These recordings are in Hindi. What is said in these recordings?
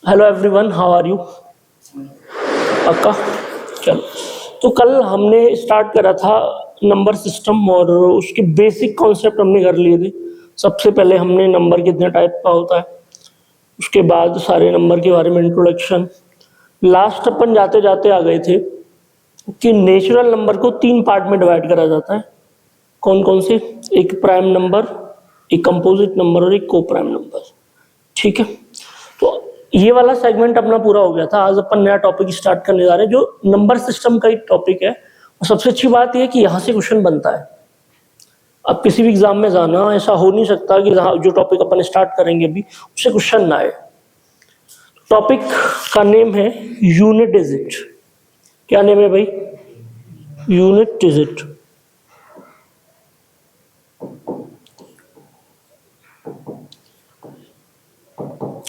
Hello everyone, how are you? पक्का? चलो, तो कल हमने स्टार्ट करा था नंबर सिस्टम और उसके बेसिक कॉन्सेप्ट हमने कर लिए थे। सबसे पहले हमने नंबर कितने टाइप का होता है, उसके बाद सारे नंबर के बारे में इंट्रोडक्शन। लास्ट अपन जाते जाते आ गए थे कि नेचुरल नंबर को 3 पार्ट में डिवाइड करा जाता है। कौन कौन से? एक प्राइम नंबर, एक कंपोजिट नंबर और एक को प्राइम नंबर। ठीक है, तो ये वाला सेगमेंट अपना पूरा हो गया था। आज अपन नया टॉपिक स्टार्ट करने जा रहे हैं जो नंबर सिस्टम का ही टॉपिक है। और सबसे अच्छी बात यह है कि यहाँ से क्वेश्चन बनता है। अब किसी भी एग्जाम में जाना, ऐसा हो नहीं सकता कि जो टॉपिक अपन स्टार्ट करेंगे अभी उससे क्वेश्चन ना आए। टॉपिक का नेम है यूनिट डिजिट। क्या नेम है भाई? Unit digit.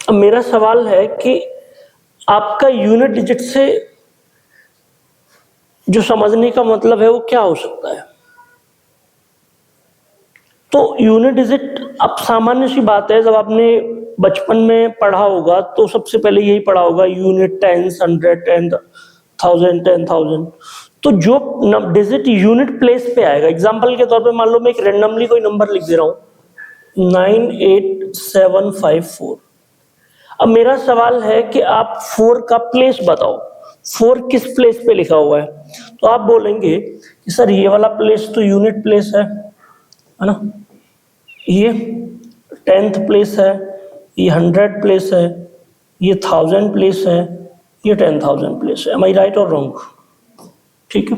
अब मेरा सवाल है कि आपका यूनिट डिजिट से जो समझने का मतलब है वो क्या हो सकता है? तो यूनिट डिजिट, अब सामान्य सी बात है, जब आपने बचपन में पढ़ा होगा तो सबसे पहले यही पढ़ा होगा यूनिट, टेंस, 100, 10,000, 10,000। तो जो डिजिट यूनिट प्लेस पे आएगा, एग्जांपल के तौर पे मान लो मैं एक रैंडमली कोई नंबर लिख दे रहा हूं 98754। अब मेरा सवाल है कि आप 4 का प्लेस बताओ, 4 किस प्लेस पे लिखा हुआ है? तो आप बोलेंगे कि सर ये वाला प्लेस तो यूनिट प्लेस है ना, ये 10th प्लेस है, ये 100 प्लेस है, ये 1000 प्लेस है, ये 10,000 प्लेस है। एम आई राइट और रॉन्ग? ठीक है,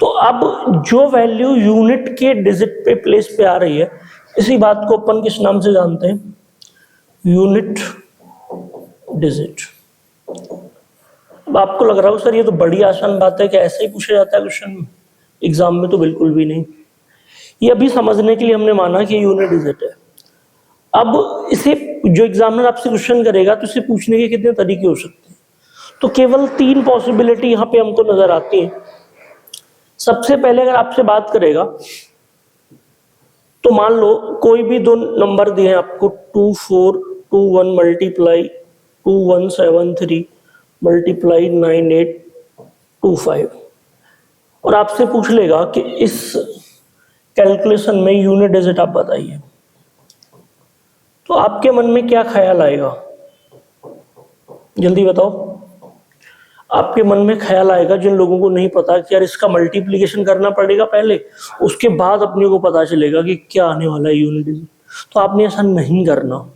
तो अब जो वैल्यू यूनिट के डिजिट पे प्लेस पे आ रही है, इसी बात को अपन किस नाम से जानते हैं? Unit digit. अब आपको लग रहा हो सर ये तो बड़ी आसान बात है कि ऐसे ही पूछा जाता है क्वेश्चन में, एग्जाम में तो बिल्कुल भी नहीं। ये अभी समझने के लिए हमने माना कि यूनिट डिजिट है। अब इसे जो एग्जामिनर आपसे क्वेश्चन करेगा तो इसे पूछने के कितने तरीके हो सकते हैं? तो केवल 3 पॉसिबिलिटी यहाँ पे हमको नजर आती है। सबसे पहले अगर आपसे बात करेगा तो मान लो कोई भी 2 नंबर दिए हैं आपको, 2421 मल्टीप्लाई 2173 मल्टीप्लाई 9825, और आपसे पूछ लेगा कि इस कैलकुलेशन में यूनिट डिजिट आप बताइए। तो आपके मन में क्या ख्याल आएगा? जल्दी बताओ। आपके मन में ख्याल आएगा, जिन लोगों को नहीं पता, कि यार इसका मल्टीप्लिकेशन करना पड़ेगा पहले, उसके बाद अपने को पता चलेगा कि क्या आने वाला है यूनिट डिजिट। तो आपने ऐसा नहीं करना।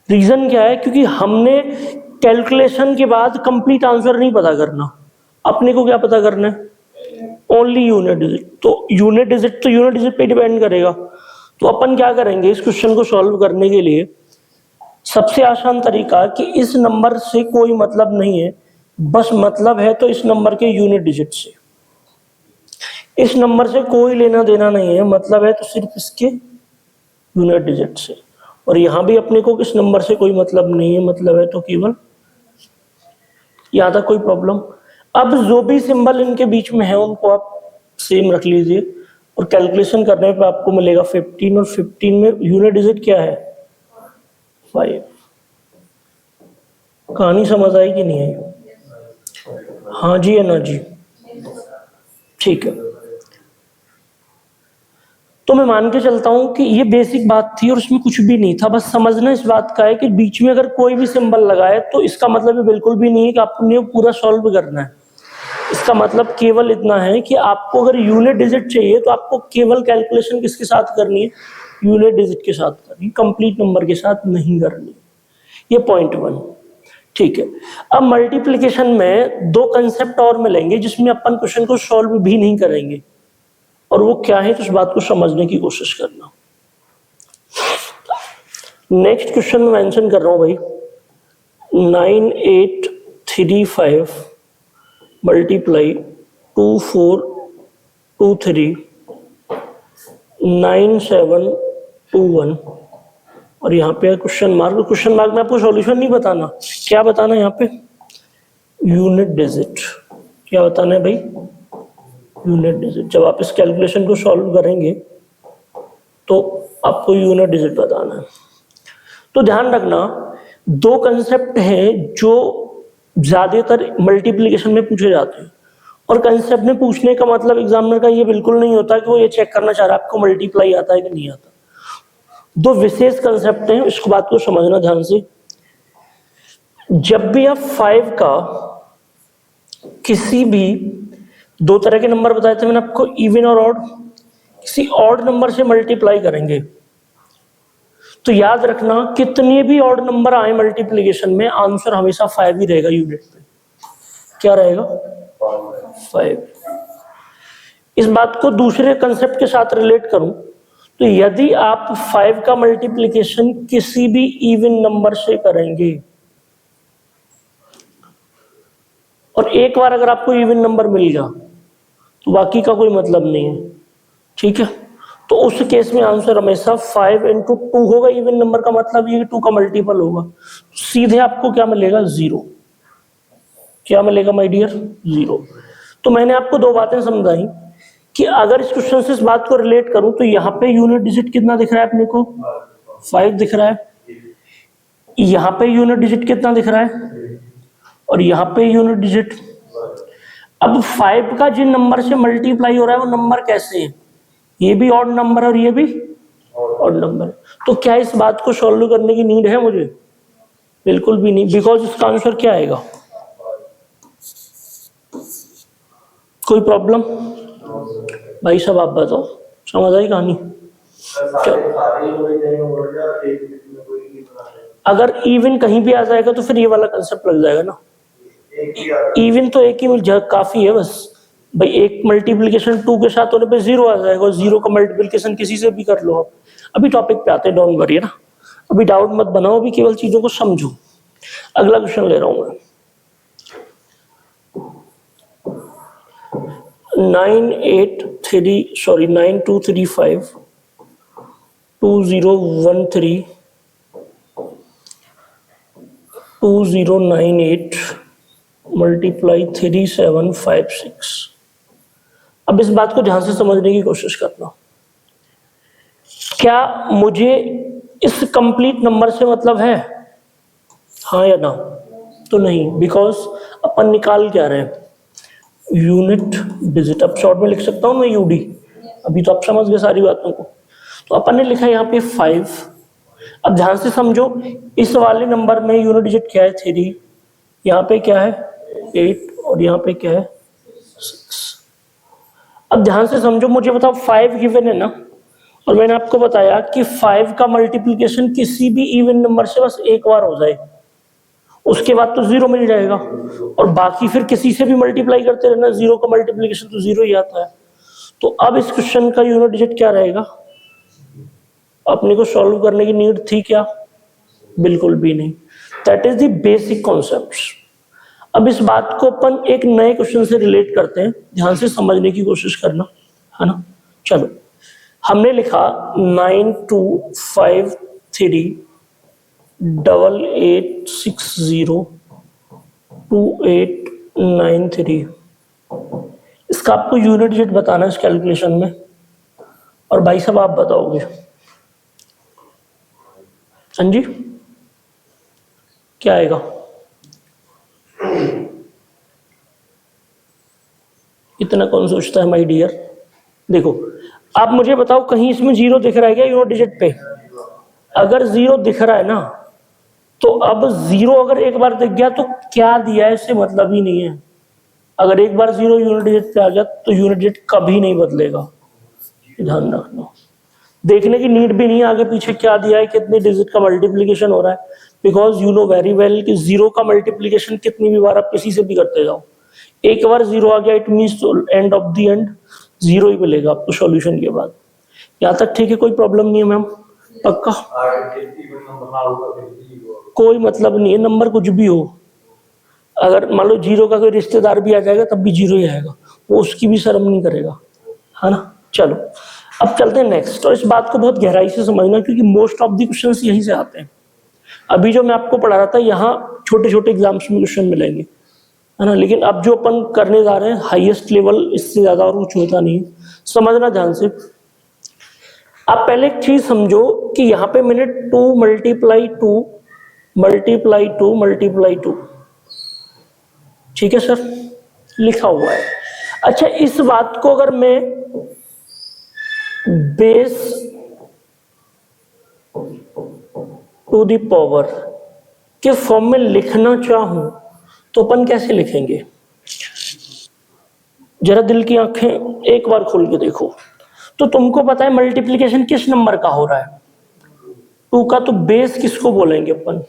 रीजन क्या है? क्योंकि हमने कैलकुलेशन के बाद कंप्लीट आंसर नहीं पता करना। अपने को क्या पता करना है? Only unit digit. तो यूनिट डिजिट पे डिपेंड करेगा। तो अपन क्या करेंगे इस क्वेश्चन को सॉल्व करने के लिए? सबसे आसान तरीका कि इस नंबर से कोई मतलब नहीं है, बस मतलब है तो इस नंबर के यूनिट डिजिट से। इस नंबर से कोई लेना देना नहीं है, मतलब है तो सिर्फ इसके यूनिट डिजिट से। और यहां भी अपने को किस नंबर से कोई मतलब नहीं है, मतलब है तो केवल। यहां तक कोई प्रॉब्लम? अब जो भी सिंबल इनके बीच में है उनको आप सेम रख लीजिए, और कैलकुलेशन करने पे आपको मिलेगा 15, और 15 में यूनिट डिजिट क्या है? 5। कहानी समझ आई कि नहीं आई? हाँ जी या ना जी? ठीक है, तो मैं मान के चलता हूं कि ये बेसिक बात थी और इसमें कुछ भी नहीं था। बस समझना इस बात का है कि बीच में अगर कोई भी सिंबल लगाए तो इसका मतलब ये बिल्कुल भी नहीं है कि आपने पूरा सॉल्व करना है। इसका मतलब केवल इतना है कि आपको अगर यूनिट डिजिट चाहिए तो आपको केवल कैलकुलेशन किसके साथ करनी है? यूनिट डिजिट के साथ करनी, कंप्लीट नंबर के साथ नहीं करनी। ये पॉइंट 1। ठीक है, अब मल्टीप्लिकेशन में 2 कंसेप्ट और मिलेंगे जिसमें अपन क्वेश्चन को सॉल्व भी नहीं करेंगे, और वो क्या है तो उस बात को समझने की कोशिश करना। नेक्स्ट क्वेश्चन में मेंशन कर रहा हूं भाई, 9835 मल्टीप्लाई 2423 9721, और यहाँ पे क्वेश्चन मार्क। क्वेश्चन मार्क में आपको सॉल्यूशन नहीं बताना, क्या बताना है यहाँ पे? Unit digit. क्या बताना है भाई? Unit digit. जब आप इस कैलकुलेशन को सॉल्व करेंगे तो आपको यूनिट डिजिट बताना है। तो ध्यान रखना, दो कंसेप्ट हैं जो ज्यादातर मल्टीप्लिकेशन में पूछे जाते हैं, और कंसेप्ट में पूछने का मतलब एग्जामिनर का ये बिल्कुल नहीं होता कि वो ये चेक करना चाह रहा है आपको मल्टीप्लाई आता है कि नहीं आता। दो विशेष कंसेप्ट हैं, इस बात को समझना ध्यान से। जब भी आप 5 का किसी भी दो तरह के नंबर बताए थे मैंने आपको, इवन और ऑड, किसी ऑड नंबर से मल्टीप्लाई करेंगे तो याद रखना कितने भी ऑड नंबर आए मल्टीप्लिकेशन में, आंसर हमेशा 5 ही रहेगा यूनिट पे। क्या रहेगा? 5। इस बात को दूसरे कंसेप्ट के साथ रिलेट करूं तो यदि आप 5 का मल्टीप्लिकेशन किसी भी इवन नंबर से करेंगे, और एक बार अगर आपको इवन नंबर मिल गया तो बाकी का कोई मतलब नहीं है, ठीक है? तो उस केस में आंसर हमेशा 5 × 2 होगा। इवन नंबर का मतलब ये 2 का मल्टीपल होगा, सीधे आपको क्या मिलेगा? 0। क्या मिलेगा माय डियर? 0। तो मैंने आपको दो बातें समझाई कि अगर इस क्वेश्चन से इस बात को रिलेट करूं तो यहाँ पे यूनिट डिजिट कितना दिख रहा है अपने को? 5 दिख रहा है। यहाँ पे यूनिट डिजिट कितना दिख रहा है? और यहाँ पे यूनिट डिजिट। अब 5 का जिन नंबर से मल्टीप्लाई हो रहा है वो नंबर कैसे है? ये भी ऑड नंबर है और ये भी ऑड नंबर है। तो क्या इस बात को सॉल्व करने की नीड है मुझे? बिल्कुल भी नहीं, बिकॉज इसका आंसर क्या आएगा? कोई प्रॉब्लम? भाई साहब आप बताओ, समझ आई कहानी? अगर इवन कहीं भी आ जाएगा तो फिर ये वाला कंसेप्ट लग जाएगा ना। इवन तो एक ही काफी है बस भाई, एक मल्टीप्लिकेशन 2 के साथ होने पे 0 आ जाएगा, और 0 का मल्टीप्लिकेशन किसी से भी कर लो आप। अभी टॉपिक पे आते हैं, डोंट वरी ना, अभी डाउट मत बनाओ, अभी केवल चीजों को समझो। अगला क्वेश्चन ले रहा हूं मैं। 9235 2013 2098 मल्टीप्लाई 3756। अब इस बात को ध्यान से समझने की कोशिश करना। क्या मुझे इस कंप्लीट नंबर से मतलब है? हाँ या ना? तो नहीं, बिकॉज अपन निकाल क्या रहे हैं? Unit digit. अब शॉर्ट में लिख सकता हूं मैं यूडी, अभी तो आप समझ गए सारी बातों को। तो अपन ने लिखा यहाँ पे 5। अब ध्यान से समझो, इस वाले नंबर में यूनिट डिजिट क्या है? 3, यहाँ पे क्या है? 8, और यहाँ पे क्या है? 6। अब ध्यान से समझो, मुझे बताओ 5 गिवन है ना, और मैंने आपको बताया कि 5 का मल्टीप्लिकेशन किसी भी इवन नंबर से बस एक बार हो जाए, उसके बाद तो 0 मिल जाएगा, और बाकी फिर किसी से भी मल्टीप्लाई करते रहना, 0 का मल्टीप्लिकेशन तो 0 ही आता है। तो अब इस क्वेश्चन का यूनिट डिजिट क्या रहेगा? अपने को सॉल्व करने की नीड थी क्या? बिल्कुल भी नहीं। That is the basic concept. अब इस बात को अपन एक नए क्वेश्चन से रिलेट करते हैं, ध्यान से समझने की कोशिश करना, है ना? चलो, हमने लिखा 9258602893। इसका आपको यूनिट डिजिट बताना है इस कैलकुलेशन में, और भाई साहब आप बताओगे। हाँ जी, क्या आएगा? इतना कौन सोचता है माय डियर? देखो, आप मुझे बताओ कहीं इसमें 0 दिख रहा है क्या यूनिट डिजिट पे? अगर 0 दिख रहा है ना, तो अब 0 अगर एक बार दिख गया तो क्या दिया है इससे मतलब ही नहीं है। अगर एक बार 0 यूनिट डिजिट पे आ गया तो यूनिट डिजिट कभी नहीं बदलेगा, ध्यान रखना। देखने की नीड भी नहीं है आगे पीछे क्या दिया है, कितने डिजिट का मल्टीप्लिकेशन हो रहा है, because you know very well कि 0 का मल्टीप्लिकेशन कितनी भी बार आप किसी से भी करते जाओ, एक बार 0 आ गया it means end of the end 0 ही मिलेगा आपको सॉल्यूशन के बाद। यहाँ तक ठीक है? कोई प्रॉब्लम नहीं है मैम? पक्का? कोई मतलब नहीं है, नंबर कुछ भी हो, अगर मान लो 0 का कोई रिश्तेदार भी आ जाएगा तब भी 0 ही आएगा, वो उसकी भी शर्म नहीं करेगा, है ना? चलो अब चलते हैं नेक्स्ट, और इस बात को बहुत गहराई से समझना क्योंकि मोस्ट ऑफ द क्वेश्चंस यहीं से आते हैं। अभी जो मैं आपको पढ़ा रहा था यहाँ छोटे छोटे एग्जाम्स में क्वेश्चन मिलेंगे, है ना, लेकिन अब जो अपन करने जा रहे हैं हाईएस्ट लेवल, इससे ज्यादा और कुछ होता नहीं। समझना ध्यान से। आप पहले एक चीज समझो कि यहाँ पे मैंने 2 × 2 मल्टीप्लाई टू। ठीक है सर, लिखा हुआ है। अच्छा, इस बात को अगर मैं बेस टू द पावर के फॉर्म में लिखना चाहूं तो अपन कैसे लिखेंगे? जरा दिल की आंखें एक बार खोल के देखो। तो तुमको पता है मल्टीप्लिकेशन किस नंबर का हो रहा है? 2 का। तो बेस किसको बोलेंगे अपन?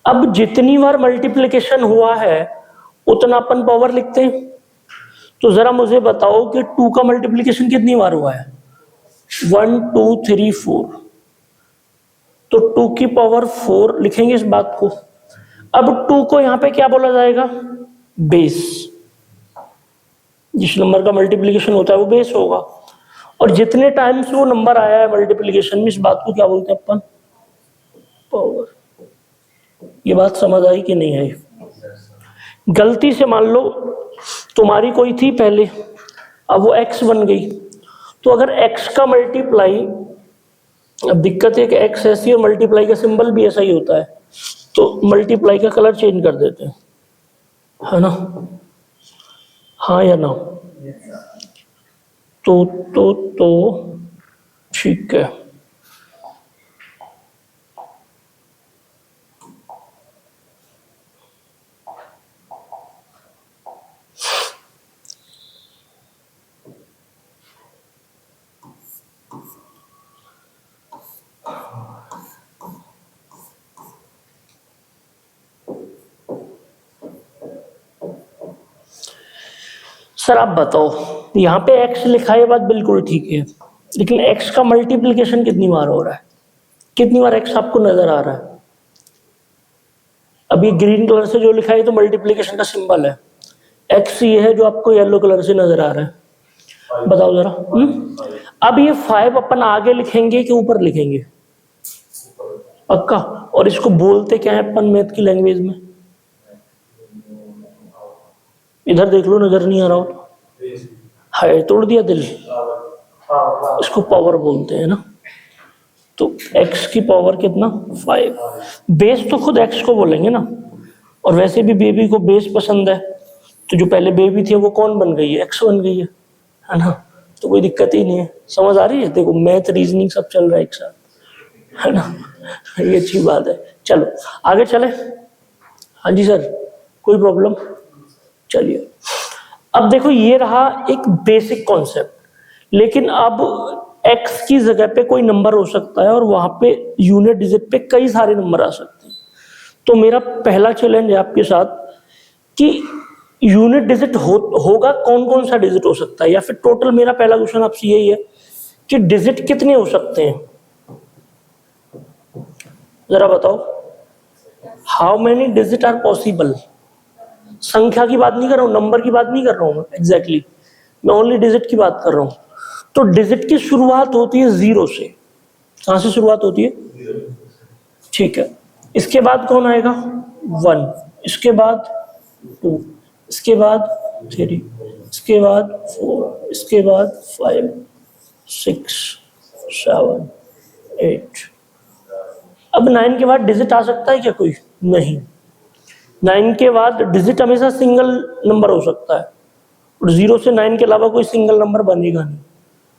अब जितनी बार मल्टीप्लिकेशन हुआ है उतना अपन पावर लिखते हैं। तो जरा मुझे बताओ कि 2 का मल्टीप्लिकेशन कितनी बार हुआ है? 1 2 3 4। तो 2 की पावर 4 लिखेंगे इस बात को। अब 2 को यहां पे क्या बोला जाएगा? बेस। जिस नंबर का मल्टीप्लिकेशन होता है वो बेस होगा। और जितने टाइम्स वो नंबर आया है मल्टीप्लिकेशन में, इस बात को क्या बोलते हैं अपन? पावर। ये बात समझ आई कि नहीं आई? गलती से मान लो तुम्हारी कोई थी पहले, अब वो x बन गई, तो अगर x का मल्टीप्लाई, अब दिक्कत है कि x ऐसी और मल्टीप्लाई का सिंबल भी ऐसा ही होता है, तो मल्टीप्लाई का कलर चेंज कर देते हैं, है ना? हाँ या ना? तो ठीक है। सर आप बताओ, यहाँ पे x लिखा है, बात बिल्कुल ठीक है, लेकिन x का मल्टीप्लिकेशन कितनी बार हो रहा है? कितनी बार x आपको नजर आ रहा है? अभी ग्रीन कलर से जो लिखा है तो मल्टीप्लिकेशन का सिंबल है, x ये है जो आपको येलो कलर से नजर आ रहा है। बताओ जरा। अब ये 5 अपन आगे लिखेंगे कि ऊपर लिखेंगे? पक्का? और इसको बोलते क्या है अपन मैथ की लैंग्वेज में? इधर देख लो, नजर नहीं आ रहा हो? हाय, तोड़ दिया दिल। इसको पावर बोलते हैं ना। तो x की पावर कितना? 5। बेस तो खुद x को बोलेंगे ना। और वैसे भी बेबी को बेस पसंद है, तो जो पहले बेबी थी वो कौन बन गई है? x बन गई है ना? तो कोई दिक्कत ही नहीं है। समझ आ रही है? देखो मैथ रीजनिंग सब चल रहा है एक साथ, है ना? ये अच्छी बात है। चलो आगे चले। हाँ जी सर, कोई प्रॉब्लम? चलिए, अब देखो ये रहा एक बेसिक कॉन्सेप्ट, लेकिन अब x की जगह पे कोई नंबर हो सकता है और वहां पे यूनिट डिजिट पे कई सारे नंबर आ सकते हैं। तो मेरा पहला चैलेंज है आपके साथ कि यूनिट डिजिट होगा कौन कौन सा डिजिट हो सकता है, या फिर टोटल मेरा पहला क्वेश्चन आपसे यही है कि डिजिट कितने हो सकते हैं? जरा बताओ, how many digit are possible? संख्या की बात नहीं कर रहा हूं, नंबर की बात नहीं कर रहा हूं मैं, एग्जैक्टली मैं ओनली डिजिट की बात कर रहा हूं। तो डिजिट की शुरुआत होती है 0 से। कहां से शुरुआत होती है? ठीक है। इसके बाद कौन आएगा? 1, इसके बाद 2, इसके बाद 3, इसके बाद 4, इसके बाद 5, 6, 7, 8। अब 9 के बाद डिजिट आ सकता है क्या कोई? नहीं। 9 के बाद डिजिट हमेशा सिंगल नंबर हो सकता है, और 0 से 9 के अलावा कोई सिंगल नंबर बनेगा नहीं।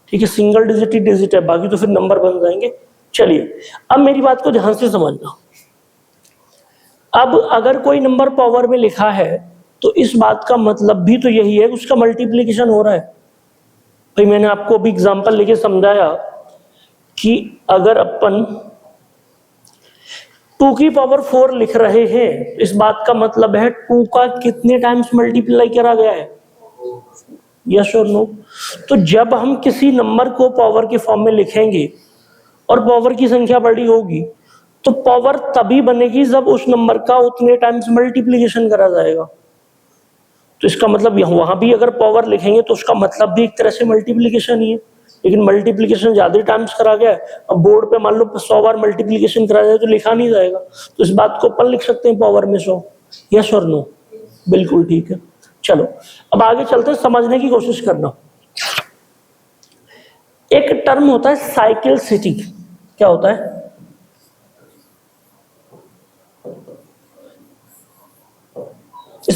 ठीक है, सिंगल डिजिट ही डिजिट है, बाकी तो फिर नंबर बन जाएंगे। चलिए, अब मेरी बात को ध्यान से समझना। अब अगर कोई नंबर पावर में लिखा है तो इस बात का मतलब भी तो यही है कि उसका मल्टीप्लिकेशन हो रहा है। भाई मैंने आपको अभी एग्जांपल लेके समझाया कि अगर अपन 2 की पावर 4 लिख रहे हैं, इस बात का मतलब है 2 का कितने टाइम्स मल्टीप्लाई करा गया है? यस और नो? तो जब हम किसी नंबर को पावर के फॉर्म में लिखेंगे और पावर की संख्या बड़ी होगी, तो पावर तभी बनेगी जब उस नंबर का उतने टाइम्स मल्टीप्लिकेशन करा जाएगा। तो इसका मतलब वहां भी अगर पावर लिखेंगे तो उसका मतलब भी एक तरह से मल्टीप्लिकेशन ही है, लेकिन मल्टीप्लिकेशन ज्यादा टाइम्स करा गया है। अब बोर्ड पे मान लो 100 बार मल्टीप्लिकेशन करा जाए तो लिखा नहीं जाएगा, तो इस बात को अपन लिख सकते हैं पावर में 100। यस और नो? बिल्कुल ठीक है। चलो अब आगे चलते हैं, समझने की कोशिश करना। एक टर्म होता है साइक्लिसिटी। क्या होता है?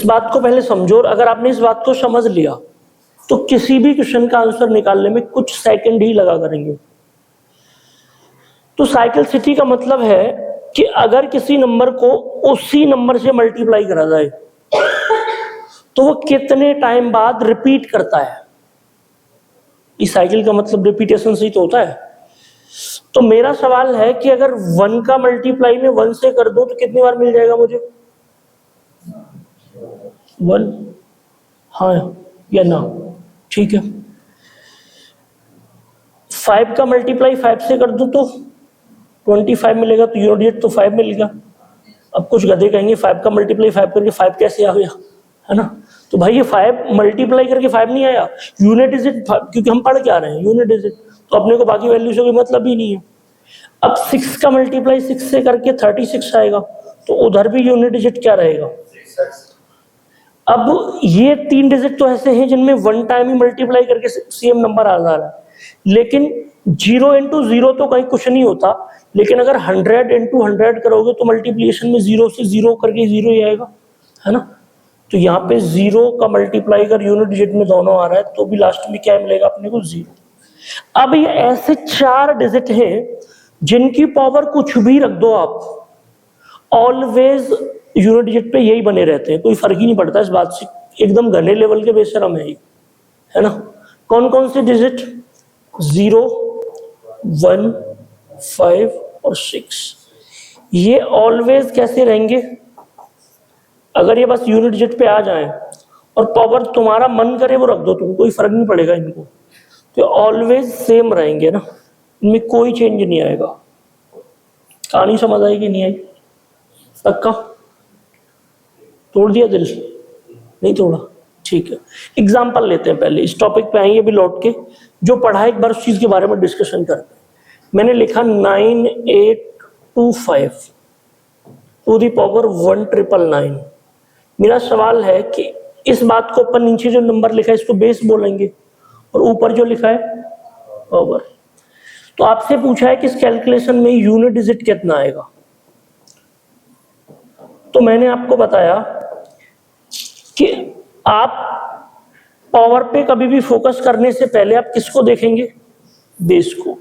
बात को पहले समझो, और अगर आपने इस बात को समझ लिया तो किसी भी क्वेश्चन का आंसर निकालने में कुछ सेकंड ही लगा करेंगे। तो साइक्लिसिटी का मतलब है कि अगर किसी नंबर को उसी नंबर से मल्टीप्लाई करा जाए तो वो कितने टाइम बाद रिपीट करता है। इस साइकिल का मतलब रिपीटेशन से ही तो होता है। तो मेरा सवाल है कि अगर 1 का मल्टीप्लाई में 1 से कर दूं तो कितनी बार मिल जाएगा मुझे? 1, हाँ या ना? ठीक है। 5 का मल्टीप्लाई 5 से कर दूं तो 25 मिलेगा, तो यूनिट डिजिट तो 5 मिलेगा। अब कुछ गधे कहेंगे 5 का मल्टीप्लाई 5 करके 5 कैसे आ गया, है ना? तो भाई ये 5 मल्टीप्लाई करके 5 नहीं आया, यूनिट डिजिट, क्योंकि हम पढ़ के आ रहे हैं यूनिट डिजिट, तो अपने को बाकी वैल्यू से कोई मतलब ही नहीं है। अब 6 का मल्टीप्लाई 6 से करके 36 आएगा, तो उधर भी यूनिट डिजिट क्या रहेगा? अब ये 3 डिजिट तो ऐसे हैं जिनमें 1 टाइम ही मल्टीप्लाई करके सेम नंबर आ जा रहा है, लेकिन 0 into 0 तो कहीं कुछ नहीं होता, लेकिन अगर 100 into 100 करोगे तो मल्टीप्लिकेशन में 0 से 0 करके 0 ही आएगा, है ना? तो यहाँ पे 0 का मल्टीप्लाई अगर यूनिट डिजिट में दोनों आ रहा है तो भी लास्ट में क्या मिलेगा अपने को? 0। अब ये ऐसे 4 डिजिट हैं जिनकी पावर कुछ भी रख दो आप, ऑलवेज यूनिट डिजिट पे यही बने रहते हैं, कोई फर्क ही नहीं पड़ता इस बात से, एकदम घने लेवल के बेशरम है ये, है ना? कौन कौन से डिजिट? 0, 1, 5 और 6। ये ऑलवेज कैसे रहेंगे? अगर ये बस यूनिट डिजिट पे आ जाए और पावर तुम्हारा मन करे वो रख दो, तुम कोई फर्क नहीं पड़ेगा इनको, तो ऑलवेज सेम रहेंगे ना, इनमें कोई चेंज नहीं आएगा। कहानी समझ आई कि नहीं आई? पक्का? तोड़ दिया दिल? नहीं तोड़ा? ठीक है। एग्जाम्पल लेते हैं, पहले इस टॉपिक पे आएंगे अभी लौट के, जो पढ़ा एक बार उस चीज के बारे में डिस्कशन करते हैं। मैंने लिखा 9825 टू द पावर 1999। मेरा सवाल है कि इस बात को अपन नीचे जो नंबर लिखा है इसको बेस बोलेंगे, और ऊपर जो लिखा है पावर। तो आपसे पूछा है कि इस कैलकुलेशन में यूनिट डिजिट कितना आएगा, तो मैंने आपको बताया कि आप पावर पे कभी भी फोकस करने से पहले आप किसको देखेंगे? बेस को।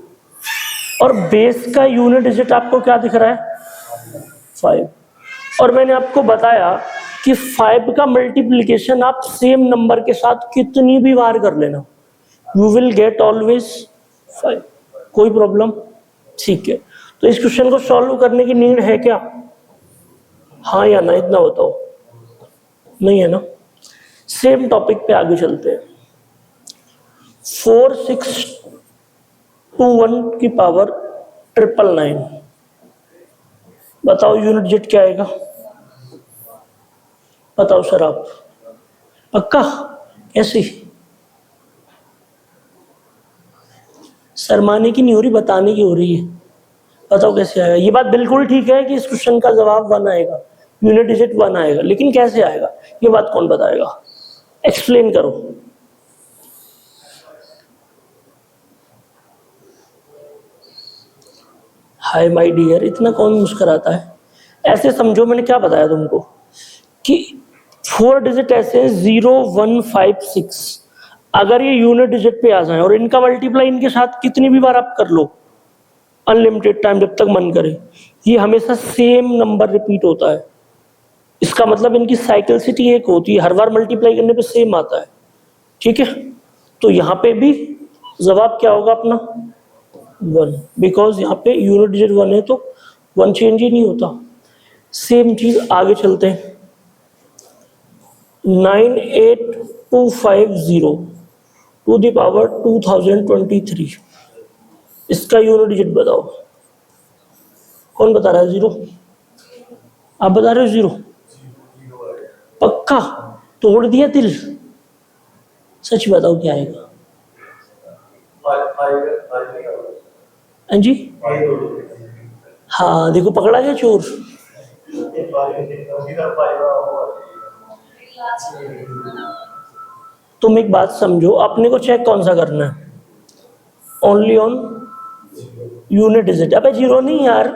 और बेस का यूनिट डिजिट आपको क्या दिख रहा है? 5। और मैंने आपको बताया कि 5 का मल्टीप्लिकेशन आप सेम नंबर के साथ कितनी भी बार कर लेना, यू विल गेट ऑलवेज 5। कोई प्रॉब्लम? ठीक है। तो इस क्वेश्चन को सॉल्व करने की नीड है क्या? हाँ या ना, इतना बताओ। नहीं है ना? सेम टॉपिक पे आगे चलते हैं। 4621 की पावर 999, बताओ यूनिट डिजिट क्या आएगा? बताओ सर आप। पक्का? कैसी? शर्माने की नहीं हो रही, बताने की हो रही है। बताओ कैसे आएगा? ये बात बिल्कुल ठीक है कि इस क्वेश्चन का जवाब 1 आएगा, यूनिट डिजिट 1 आएगा, लेकिन कैसे आएगा ये बात कौन बताएगा? एक्सप्लेन करो। हाय माय डियर, इतना कौन मुस्कुराता है? ऐसे समझो मैंने क्या बताया तुमको कि 4 डिजिट ऐसे हैं 0, 1, 5, 6। अगर ये यूनिट डिजिट पे आ जाए और इनका मल्टीप्लाई इनके साथ कितनी भी बार आप कर लो, अनलिमिटेड टाइम जब तक मन करे, ये हमेशा सेम नंबर रिपीट होता है। इसका मतलब इनकी साइक्लिसिटी एक होती है, हर बार मल्टीप्लाई करने पे सेम आता है। ठीक है? तो यहाँ पे भी जवाब क्या होगा अपना? 1, बिकॉज यहाँ पे यूनिट डिजिट 1 है तो 1 चेंज ही नहीं होता। सेम चीज आगे चलते हैं। 98250 टू द पावर 2023, इसका यूनिट डिजिट बताओ। कौन बता रहा है? 0? आप बता रहे हो 0? पक्का? तोड़ दिया दिल? सच बताओ क्या आएगा? हाँ जी? हाँ देखो, पकड़ा गया चोर। तुम एक बात समझो, अपने को चेक कौन सा करना है? Only on unit digit. अबे 0 नहीं यार,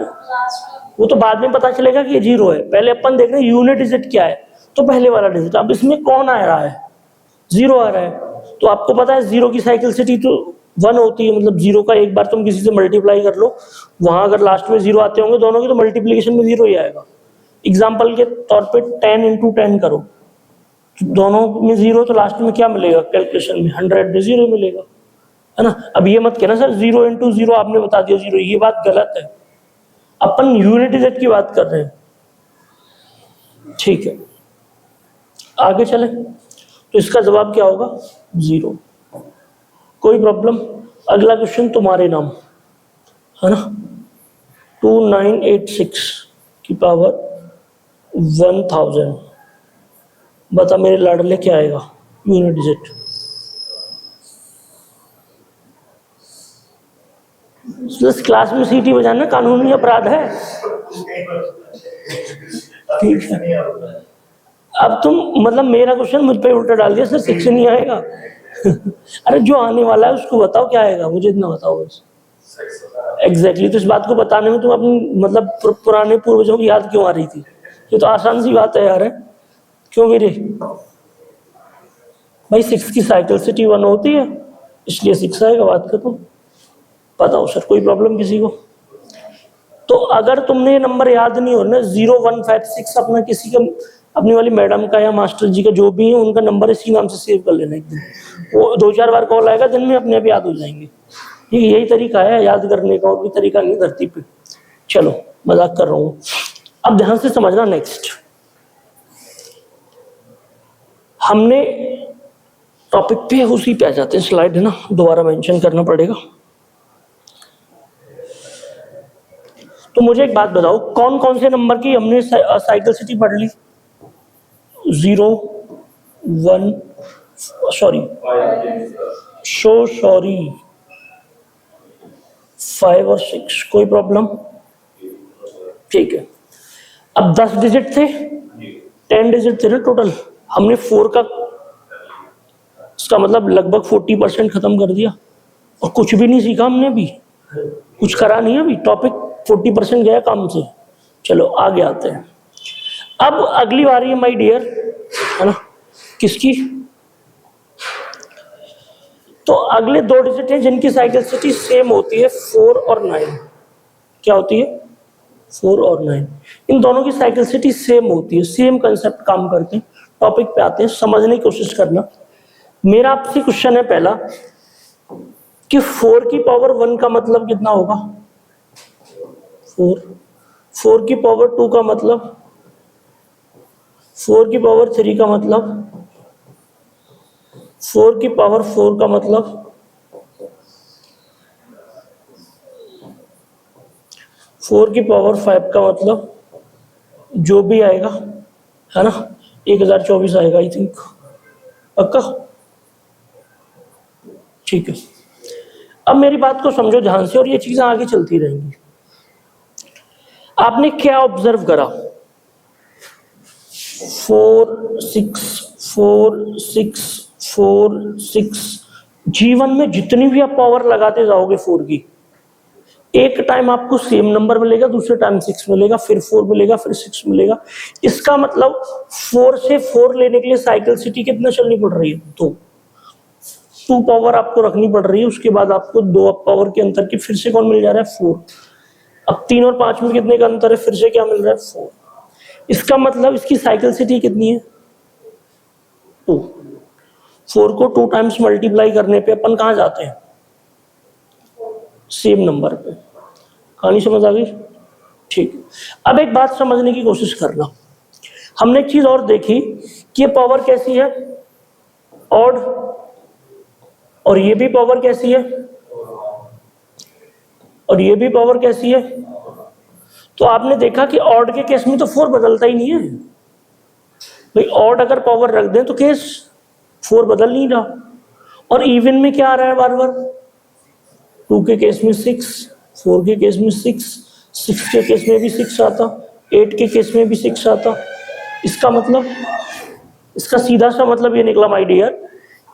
वो तो बाद में पता चलेगा कि ये 0 है, पहले अपन देख रहे हैं यूनिट डिजिट क्या है। तो पहले वाला डिजिट। अब इसमें कौन आ रहा है? 0 आ रहा है। तो आपको पता है 0 की साइक्लिसिटी तो 1 होती है, मतलब 0 का एक बार तुम किसी से मल्टीप्लाई कर लो, वहां अगर लास्ट में 0 आते होंगे दोनों की, तो मल्टीप्लीकेशन में 0 ही आएगा। एग्जाम्पल के तौर पे 10 × 10 करो, दोनों में 0, तो लास्ट में क्या मिलेगा कैलकुलेशन में? 100 में 0 मिलेगा, है ना। अब ये मत कहना सर 0 × 0 आपने बता दिया 0, ये बात गलत है। अपन यूनिट डिजिट की बात कर रहे हैं, ठीक है। आगे चले तो इसका जवाब क्या होगा? 0। कोई प्रॉब्लम? अगला क्वेश्चन तुम्हारे नाम, है ना। 2986 की पावर 1000, बता मेरे लाडले क्या आएगा यूनिट डिजिट? इस क्लास में सीटी बजाना कानूनी अपराध है, ठीक है। अब तुम मतलब मेरा क्वेश्चन मुझ पे उल्टा डाल दिया, सर 6 नहीं आएगा। अरे जो आने वाला है उसको बताओ क्या आएगा, मुझे इतना बताओ बस। एग्जैक्टली, तो इस बात को बताने में तुम अपनी मतलब पुराने पूर्वजों की याद क्यों आ रही थी? ये तो आसान सी बात है यार, है क्यों मेरे भाई? 6 की साइक्लिसिटी 1 होती है, इसलिए 6 आएगा, बात खत्म। बताओ सर, कोई प्रॉब्लम किसी को? तो अगर तुमने ये नंबर याद नहीं हो ना, 0156 अपना किसी का, अपनी वाली मैडम का या मास्टर जी का जो भी है उनका नंबर इसी नाम से सेव कर लेना एकदम। वो 2-4 बार कॉल आएगा दिन में, अपने आप याद हो जाएंगे। यही तरीका है याद करने का, और कोई तरीका नहीं धरती पे। चलो मजाक कर रहा हूँ, अब ध्यान से समझना। नेक्स्ट हमने टॉपिक पे उसी पे आ जाते हैं, स्लाइड है ना, दोबारा मेंशन करना पड़ेगा। तो मुझे एक बात बताओ, कौन कौन से नंबर की हमने साइक्लिसिटी पढ़ ली? 0, 1, सॉरी 5 और 6, कोई प्रॉब्लम? ठीक है। अब 10 डिजिट थे, 10 डिजिट थे ना टोटल, हमने 4 का, इसका मतलब लगभग 40% खत्म कर दिया, और कुछ भी नहीं सीखा हमने, अभी कुछ करा नहीं है, अभी टॉपिक 40% गया काम से। चलो आगे आते हैं। अब अगली बारी है माय डियर, है ना, किसकी? तो अगले 2 डिजिट हैं जिनकी साइक्लिसिटी सेम होती है, 4 और 9। क्या होती है? 4 और 9, इन दोनों की साइक्लिसिटी सेम होती है, सेम कंसेप्ट काम करते हैं। टॉपिक पे आते हैं, समझने की कोशिश करना। मेरा आपसे क्वेश्चन है पहला कि 4 की पावर 1 का मतलब कितना होगा? 4 की पावर 2 का मतलब, 4 की पावर 3 का मतलब, 4 की पावर 4 का मतलब, 4 की पावर 5 का मतलब, जो भी आएगा, है ना, 1024 आएगा आई थिंक, पक्का? ठीक है। अब मेरी बात को समझो ध्यान से, और ये चीजें आगे चलती रहेंगी। आपने क्या ऑब्जर्व करा? 4, 6, 4, 6, 4, 6। जीवन में जितनी भी आप पावर लगाते जाओगे 4 की, एक टाइम आपको सेम नंबर मिलेगा, दूसरे टाइम 6 मिलेगा, फिर 4 मिलेगा, फिर 6 मिलेगा। इसका मतलब 4 से 4 लेने के लिए साइक्लिसिटी कितना चलनी पड़ रही है? 2 पावर आपको रखनी पड़ रही है, उसके बाद आपको 2 पावर के अंतर की फिर से कौन मिल जा रहा है? 4। अब 3 और 5 में कितने का अंतर है? फिर से क्या मिल रहा है? 4। इसका मतलब इसकी साइक्लिसिटी कितनी है? 2। 4 को 2 टाइम्स मल्टीप्लाई करने पे अपन कहां जाते हैं? सेम नंबर पे। कहानी समझ आ गई? ठीक। अब एक बात समझने की कोशिश करना, हमने एक चीज और देखी कि ये पावर कैसी है? ऑड। और ये भी पावर कैसी है? और ये भी पावर कैसी है? तो आपने देखा कि ऑड के केस में तो 4 बदलता ही नहीं है भाई। ऑड अगर पावर रख दें तो केस 4 बदल नहीं रहा। और इवन में क्या आ रहा है बार बार? 2 के केस में 6, 4 के केस में 6, 6 के केस में भी 6 आता, 8 के केस में भी 6 आता। इसका मतलब, इसका सीधा सा मतलब ये निकला माय डियर